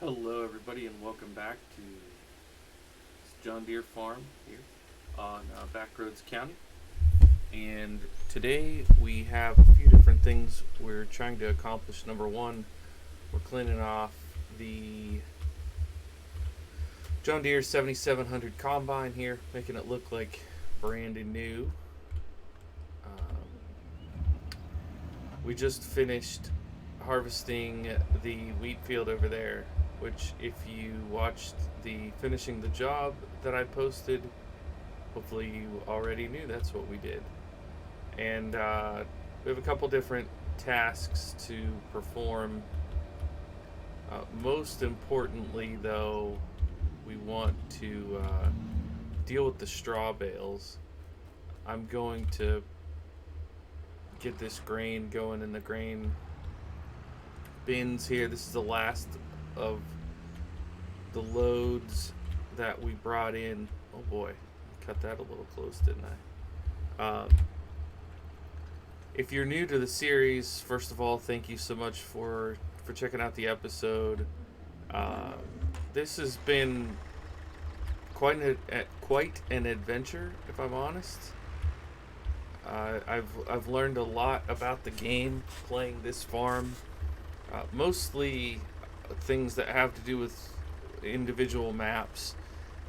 Hello, everybody, and welcome back to John Deere Farm here on Backroads County. And today we have a few different things we're trying to accomplish. Number one, we're cleaning off the John Deere 7700 combine here, making it look like brand new. We just finished harvesting the wheat field over there, which, if you watched the finishing the job that I posted, hopefully you already knew that's what we did. And we have a couple different tasks to perform. Most importantly, though, we want to deal with the straw bales. I'm going to get this grain going in the grain bins here. This is the last of the loads that we brought in. Oh boy, I cut that a little close, didn't I? If you're new to the series, first of all, thank you so much for checking out the episode. Uh, this has been quite an adventure, if I'm honest. I've learned a lot about the game playing this farm. Mostly things that have to do with individual maps,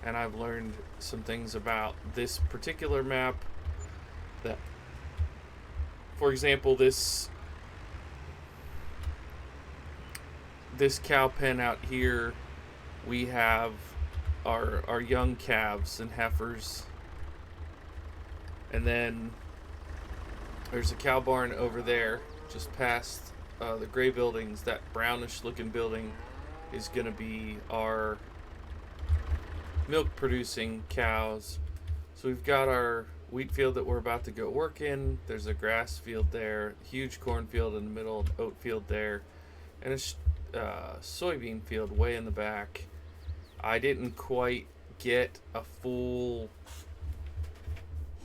and I've learned some things about this particular map. That, for example, this cow pen out here, we have our young calves and heifers, and then there's a cow barn over there just past the gray buildings. That brownish looking building is going to be our milk producing cows. So we've got our wheat field that we're about to go work in. There's a grass field there, huge cornfield in the middle, oat field there, and a soybean field way in the back. I didn't quite get a full...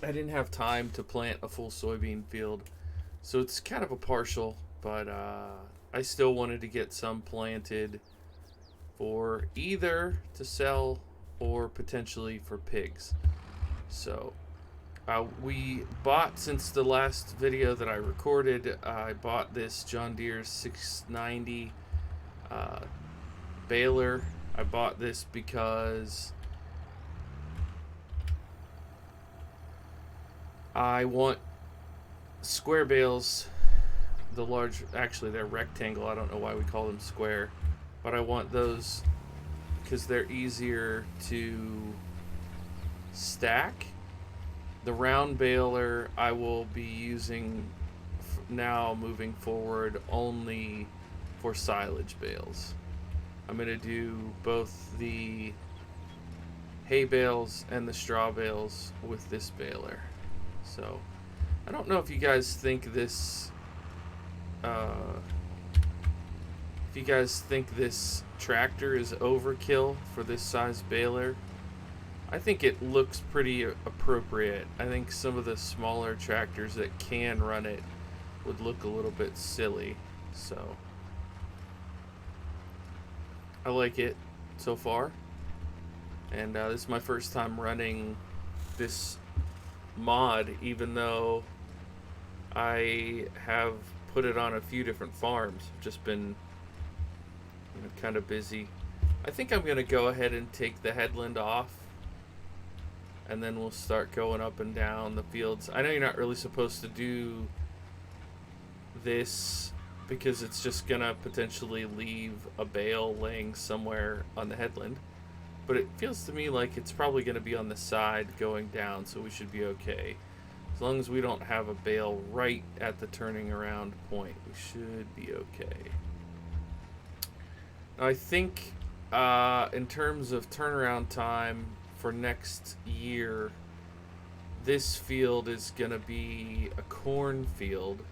I didn't have time to plant a full soybean field, so it's kind of a partial, but I still wanted to get some planted for either to sell or potentially for pigs. So we bought, since the last video that I recorded, I bought this John Deere 690 baler. I bought this because I want square bales, the large, actually they're rectangle, I don't know why we call them square, but I want those because they're easier to stack. The round baler I will be using now moving forward only for silage bales. I'm going to do both the hay bales and the straw bales with this baler. So I don't know if you guys think this tractor is overkill for this size baler. I think it looks pretty appropriate. I think some of the smaller tractors that can run it would look a little bit silly. So I like it so far. And this is my first time running this mod, even though I have put it on a few different farms. I've just been kind of busy. I think I'm going to go ahead and take the headland off, and then we'll start going up and down the fields. I know you're not really supposed to do this because it's just going to potentially leave a bale laying somewhere on the headland, but it feels to me like it's probably going to be on the side going down, so we should be okay. As long as we don't have a bale right at the turning around point, we should be okay. Now, I think in terms of turnaround time for next year, this field is going to be a corn field,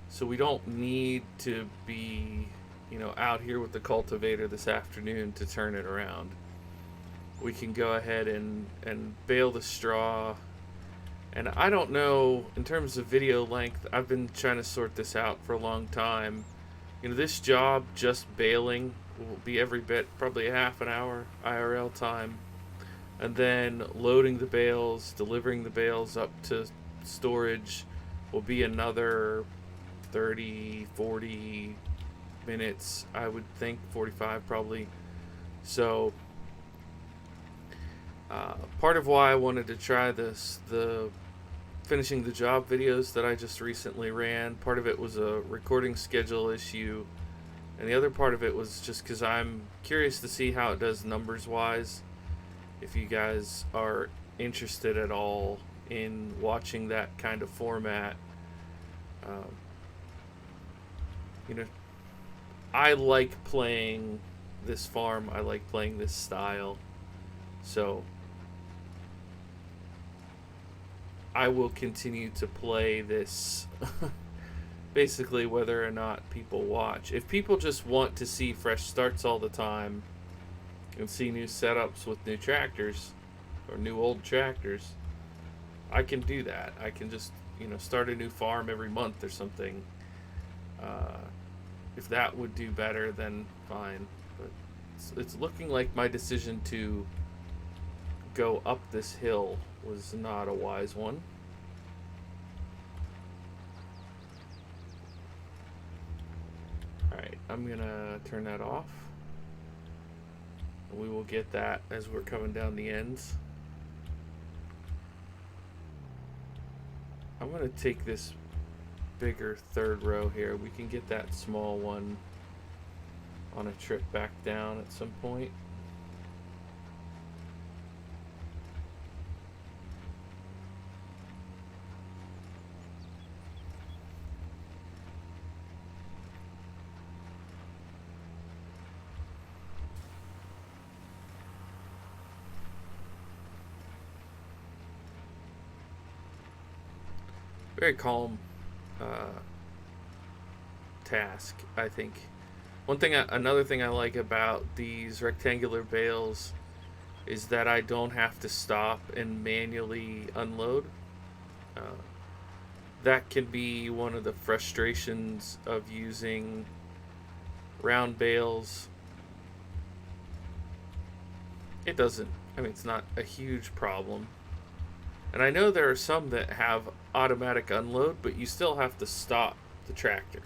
so we don't need to be out here with the cultivator this afternoon to turn it around. We can go ahead and bale the straw. And I don't know, in terms of video length, I've been trying to sort this out for a long time. This job, just baling, will be every bit, probably a half an hour IRL time. And then loading the bales, delivering the bales up to storage will be another 30, 40 minutes, I would think, 45 probably. So part of why I wanted to try this, the finishing the job videos that I just recently ran, part of it was a recording schedule issue, and the other part of it was just because I'm curious to see how it does numbers wise. If you guys are interested at all in watching that kind of format, um, you know, I like playing this farm. I like playing this style. So I will continue to play this basically whether or not people watch. If people just want to see fresh starts all the time and see new setups with new tractors or new old tractors, I can do that. I can just, start a new farm every month or something. If that would do better, then fine. But it's looking like my decision to go up this hill was not a wise one. Alright, I'm gonna turn that off. We will get that as we're coming down the ends. I'm gonna take this bigger third row here. We can get that small one on a trip back down at some point. Very calm task, I think. Another thing I like about these rectangular bales is that I don't have to stop and manually unload. That can be one of the frustrations of using round bales. It's not a huge problem. And I know there are some that have automatic unload, but you still have to stop the tractor.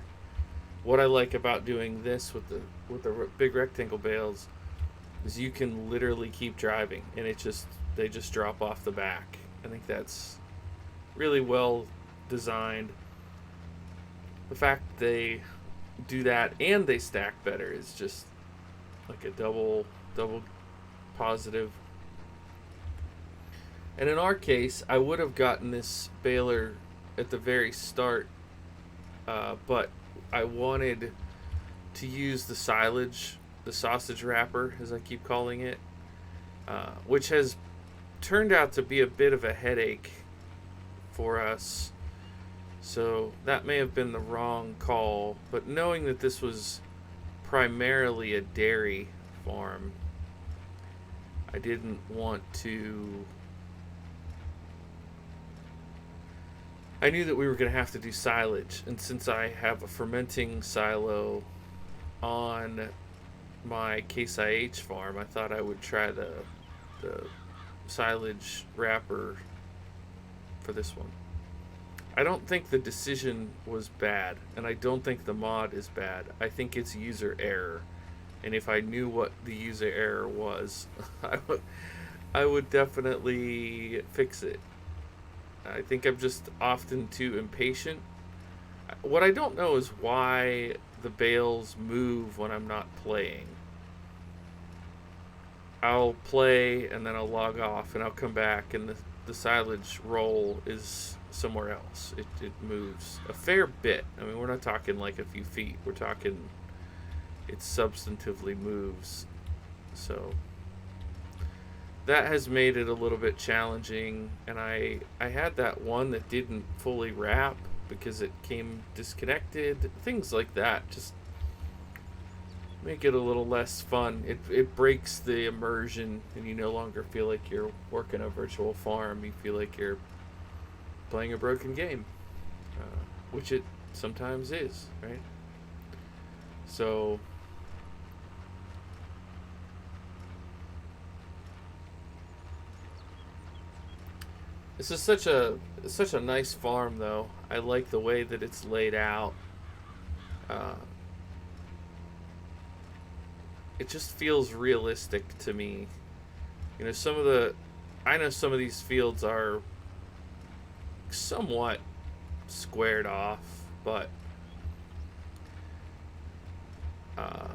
What I like about doing this with the big rectangle bales is you can literally keep driving, and they just drop off the back. I think that's really well designed. The fact they do that and they stack better is just like a double positive. And in our case, I would have gotten this baler at the very start, but I wanted to use the silage, the sausage wrapper, as I keep calling it, which has turned out to be a bit of a headache for us. So that may have been the wrong call, but knowing that this was primarily a dairy farm, I didn't want to... I knew that we were going to have to do silage, and since I have a fermenting silo on my Case IH farm, I thought I would try the silage wrapper for this one. I don't think the decision was bad, and I don't think the mod is bad. I think it's user error, and if I knew what the user error was, I would definitely fix it. I think I'm just often too impatient. What I don't know is why the bales move when I'm not playing. I'll play and then I'll log off and I'll come back and the silage roll is somewhere else. It moves a fair bit. I mean, we're not talking like a few feet. We're talking it substantively moves. So that has made it a little bit challenging, and I had that one that didn't fully wrap because it came disconnected. Things like that just make it a little less fun. It breaks the immersion, and you no longer feel like you're working a virtual farm. You feel like you're playing a broken game, which it sometimes is, right? So This is such a nice farm, though. I like the way that it's laid out. Uh, it just feels realistic to me. You know, I know some of these fields are somewhat squared off, but uh,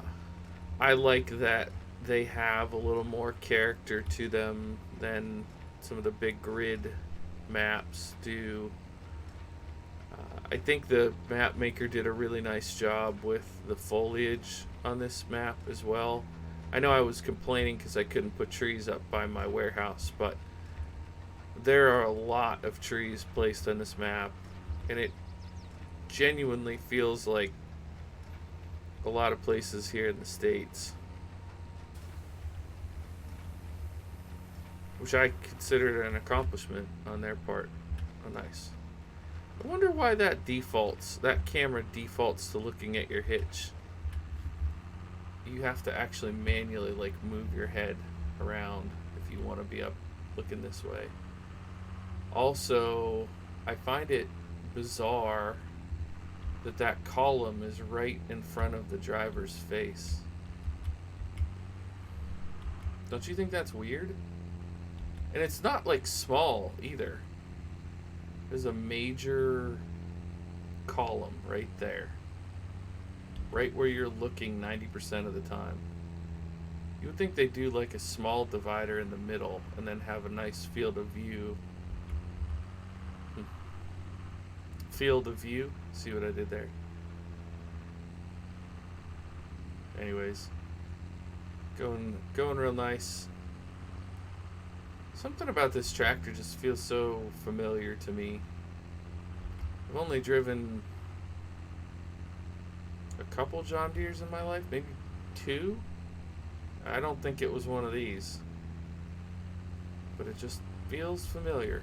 I like that they have a little more character to them than some of the big grid maps do. I think the map maker did a really nice job with the foliage on this map as well. I know I was complaining because I couldn't put trees up by my warehouse, but there are a lot of trees placed on this map, and it genuinely feels like a lot of places here in the States, which I considered an accomplishment on their part. Oh, nice. I wonder why that camera defaults to looking at your hitch. You have to actually manually like move your head around if you want to be up looking this way. Also, I find it bizarre that column is right in front of the driver's face. Don't you think that's weird? And it's not like small either. There's a major column right there. Right where you're looking 90% of the time. You would think they do like a small divider in the middle and then have a nice field of view. Field of view. See what I did there? Anyways, going real nice. Something about this tractor just feels so familiar to me. I've only driven a couple John Deeres in my life, maybe two. I don't think it was one of these, but it just feels familiar.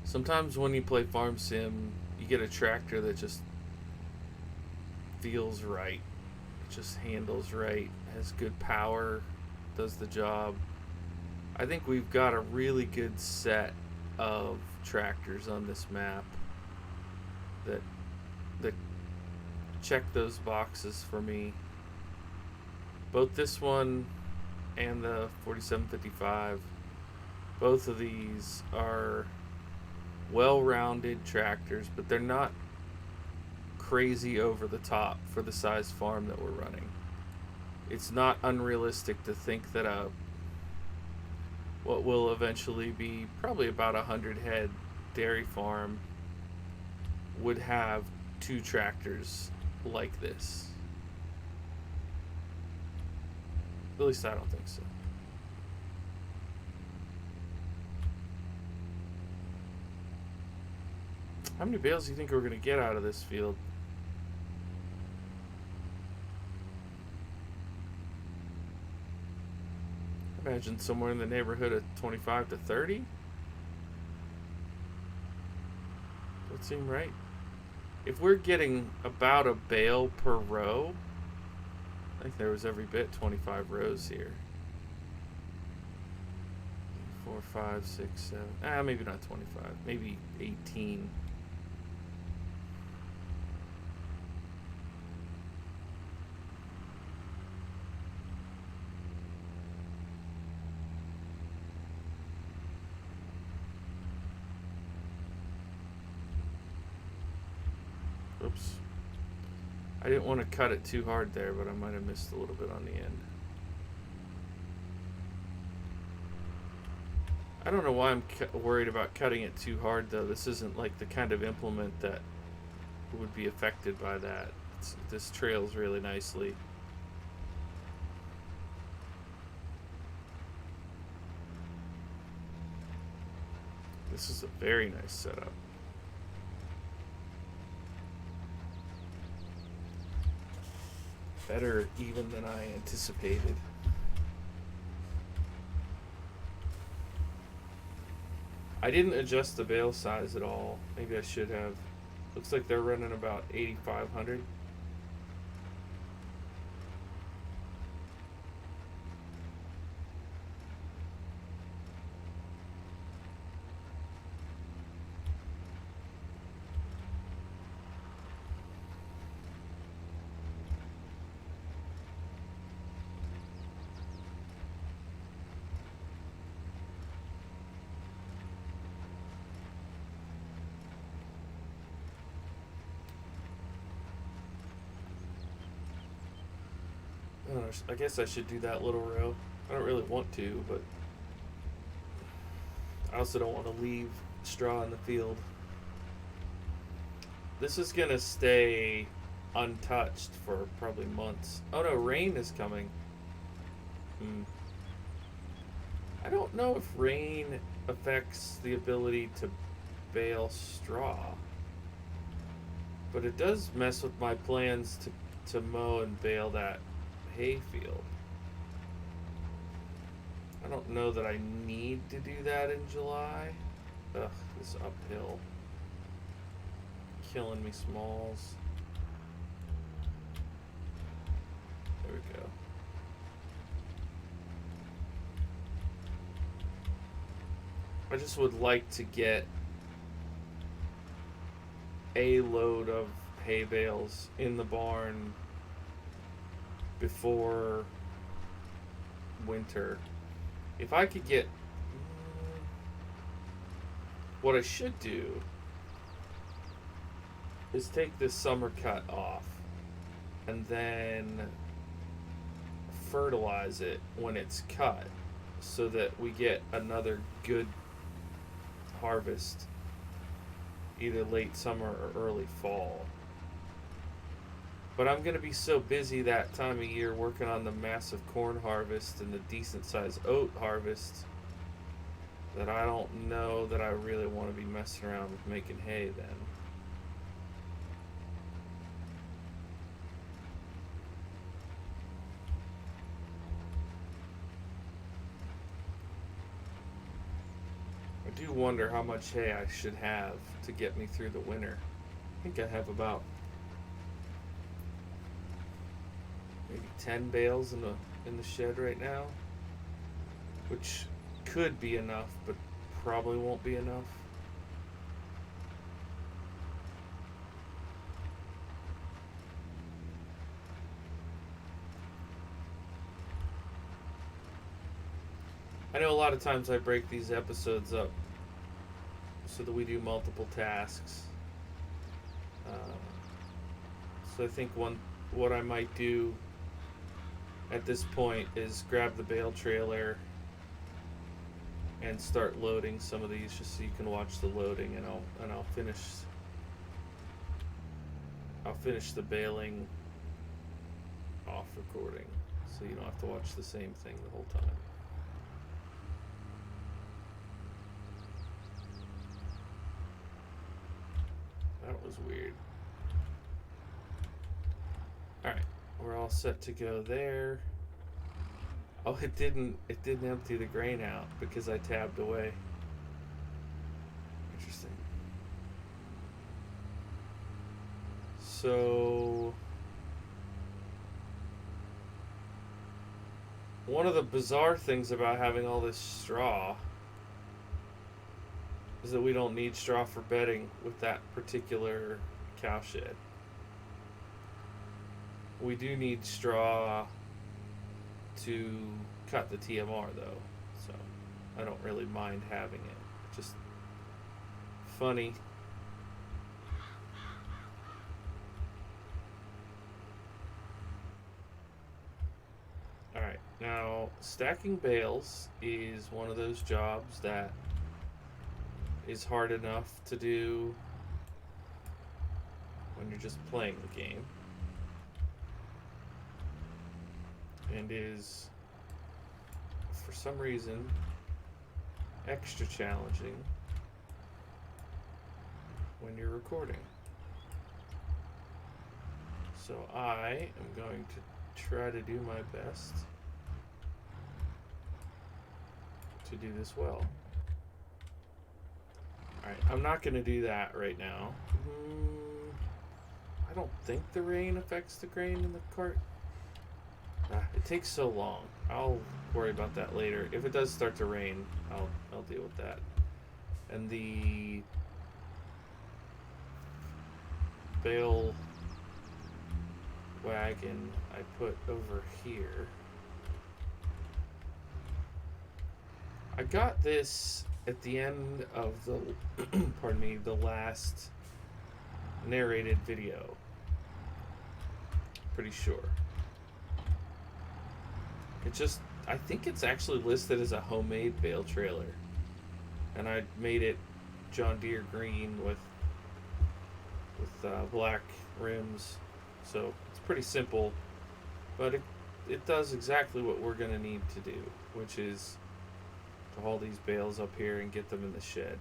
Sometimes when you play Farm Sim, you get a tractor that just feels right. It just handles right, has good power, does the job. I think we've got a really good set of tractors on this map that check those boxes for me. Both this one and the 4755, both of these are well-rounded tractors, but they're not crazy over the top for the size farm that we're running. It's not unrealistic to think that what will eventually be probably about 100 head dairy farm would have two tractors like this. At least I don't think so. How many bales do you think we're going to get out of this field? I imagine somewhere in the neighborhood of 25 to 30. That seem right. If we're getting about a bale per row, I think there was every bit 25 rows here. 4, 5, 6, 7. Maybe not 25. Maybe 18. Oops. I didn't want to cut it too hard there, but I might have missed a little bit on the end. I don't know why I'm worried about cutting it too hard, though. This isn't like the kind of implement that would be affected by that. This trails really nicely. This is a very nice setup. Better even than I anticipated. I didn't adjust the bale size at all. Maybe I should have. Looks like they're running about 8,500. I guess I should do that little row. I don't really want to, but I also don't want to leave straw in the field. This is going to stay untouched for probably months. Oh no, rain is coming. I don't know if rain affects the ability to bale straw, but it does mess with my plans to mow and bale that hay field. I don't know that I need to do that in July. Ugh, this uphill. Killing me, Smalls. There we go. I just would like to get a load of hay bales in the barn before winter. If I could get... What I should do is take this summer cut off and then fertilize it when it's cut so that we get another good harvest either late summer or early fall. But I'm going to be so busy that time of year working on the massive corn harvest and the decent sized oat harvest that I don't know that I really want to be messing around with making hay then. I do wonder how much hay I should have to get me through the winter. I think I have about maybe 10 bales in the shed right now, which could be enough, but probably won't be enough. I know a lot of times I break these episodes up so that we do multiple tasks. So I think what I might do at this point is grab the bale trailer and start loading some of these just so you can watch the loading, and I'll finish the baling off recording so you don't have to watch the same thing the whole time. That was weird. Alright, we're all set to go there. Oh, it didn't empty the grain out because I tabbed away. Interesting. So one of the bizarre things about having all this straw is that we don't need straw for bedding with that particular cow shed. We do need straw to cut the TMR though, so I don't really mind having it. Just funny. Alright, now stacking bales is one of those jobs that is hard enough to do when you're just playing the game, and is for some reason extra challenging when you're recording. So I am going to try to do my best to do this well. Alright, I'm not going to do that right now. I don't think the rain affects the grain in the cart. It takes so long. I'll worry about that later. If it does start to rain, I'll deal with that. And the bale wagon I put over here. I got this at the end of the pardon me, the last narrated video. Pretty sure. I think it's actually listed as a homemade bale trailer. And I made it John Deere green with black rims. So it's pretty simple, but it does exactly what we're going to need to do, which is to haul these bales up here and get them in the shed.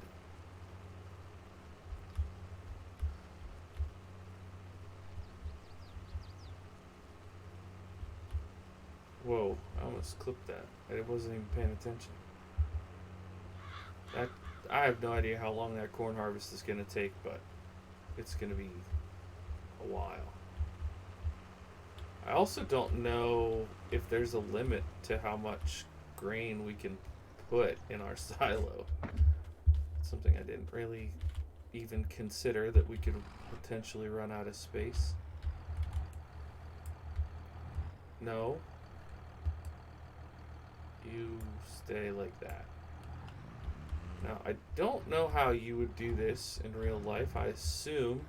Whoa, I almost clipped that. I wasn't even paying attention. I have no idea how long that corn harvest is going to take, but it's going to be a while. I also don't know if there's a limit to how much grain we can put in our silo. Something I didn't really even consider, that we could potentially run out of space. No. You stay like that. Now, I don't know how you would do this in real life. I assume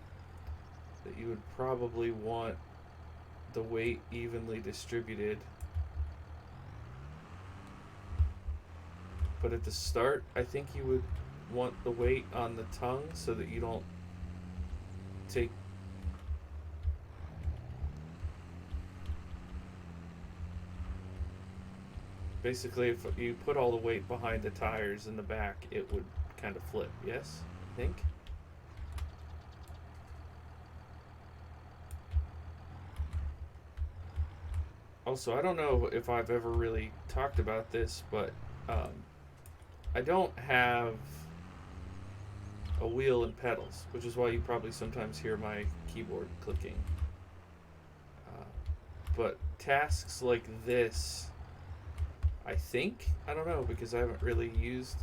that you would probably want the weight evenly distributed. But at the start, I think you would want the weight on the tongue so that you don't take basically, if you put all the weight behind the tires in the back, it would kind of flip. Yes, I think. Also, I don't know if I've ever really talked about this, but I don't have a wheel and pedals, which is why you probably sometimes hear my keyboard clicking. But tasks like this, I think, I don't know, because I haven't really used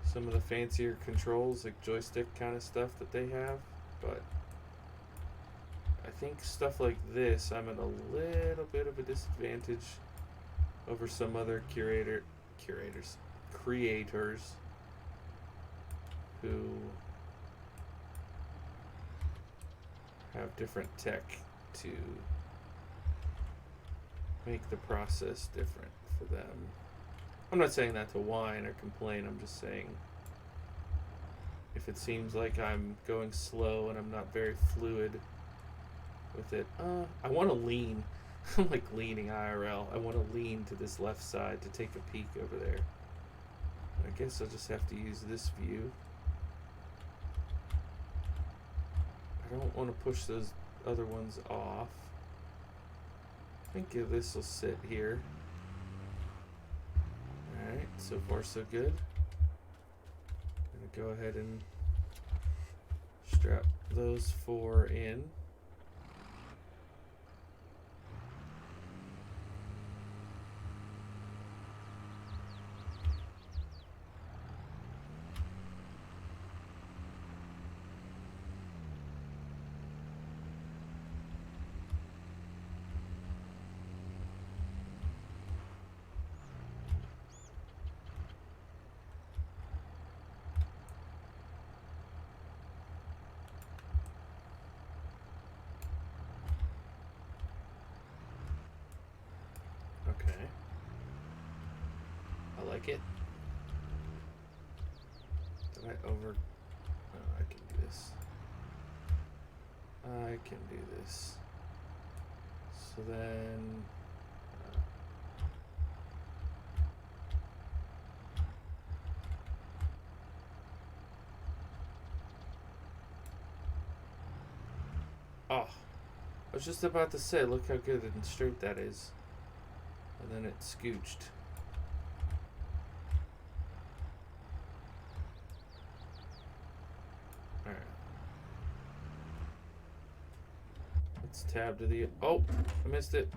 some of the fancier controls, like joystick kind of stuff that they have, but I think stuff like this, I'm at a little bit of a disadvantage over some other creators who have different tech to make the process different for them. I'm not saying that to whine or complain, I'm just saying if it seems like I'm going slow and I'm not very fluid with it, I want to lean. I'm like leaning IRL. I want to lean to this left side to take a peek over there. I guess I'll just have to use this view. I don't want to push those other ones off. I think this will sit here. Alright, so far so good. I'm going to go ahead and strap those four in. Okay. I like it. Did I over... Oh, I can do this. I can do this. So then... Oh, I was just about to say, look how good and straight that is. And then it scooched. tab to the... Oh, I missed it.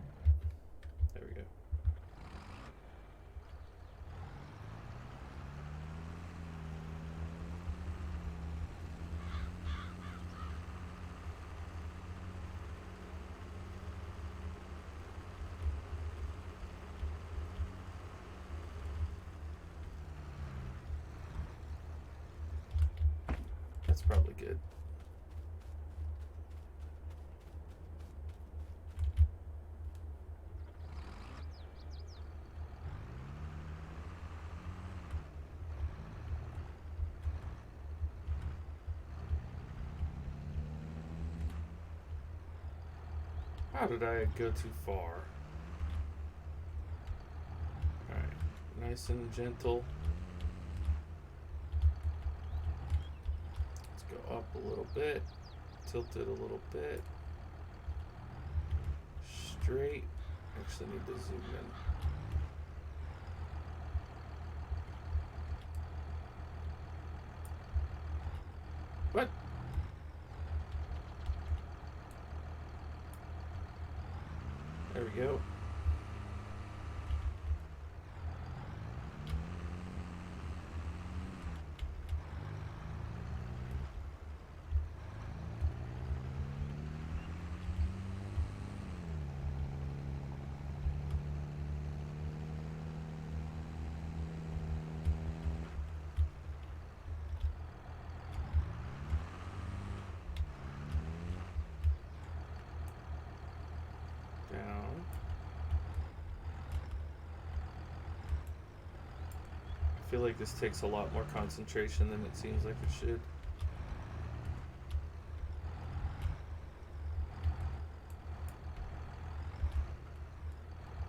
There we go. That's probably good. How did I go too far? Alright, nice and gentle. Let's go up a little bit, tilt it a little bit. Straight. Actually need to zoom in. What? There we go. Down. I feel like this takes a lot more concentration than it seems like it should.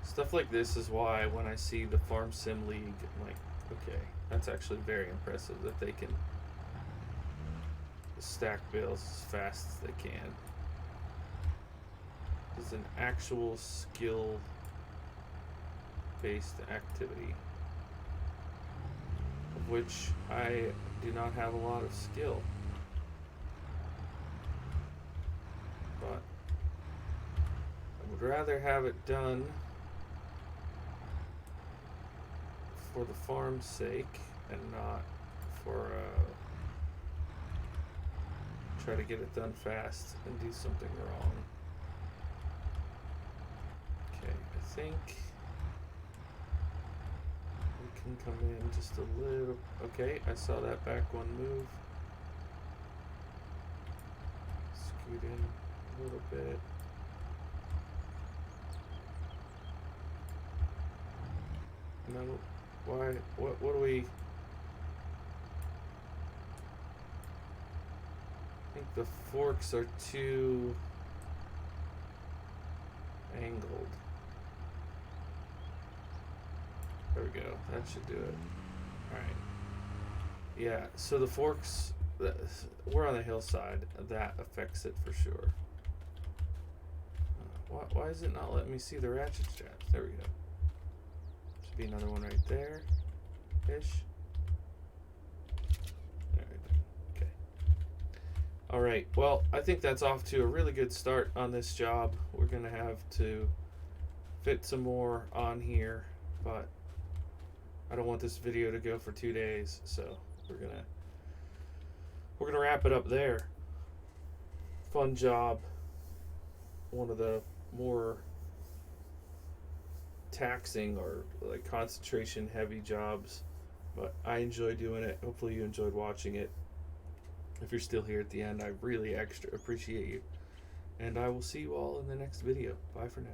Stuff like this is why when I see the Farm Sim League, I'm like, okay, that's actually very impressive that they can stack bales as fast as they can. It's an actual skill based activity, of which I do not have a lot of skill. But I would rather have it done for the farm's sake and not for try to get it done fast and do something wrong. Okay, I think we can come in just a little. Okay, I saw that back one move. Scoot in a little bit. No, why? What do we? I think the forks are too angled. There we go. That should do it. Alright. Yeah, so the forks, we're on the hillside. That affects it for sure. Why is it not letting me see the ratchet straps? There we go. Should be another one right there. Ish. There we go. Okay. Alright, well, I think that's off to a really good start on this job. We're going to have to fit some more on here, but I don't want this video to go for 2 days, so we're gonna wrap it up there. Fun job. One of the more taxing or like concentration heavy jobs, but I enjoy doing it. Hopefully you enjoyed watching it. If you're still here at the end, I really extra appreciate you. And I will see you all in the next video. Bye for now.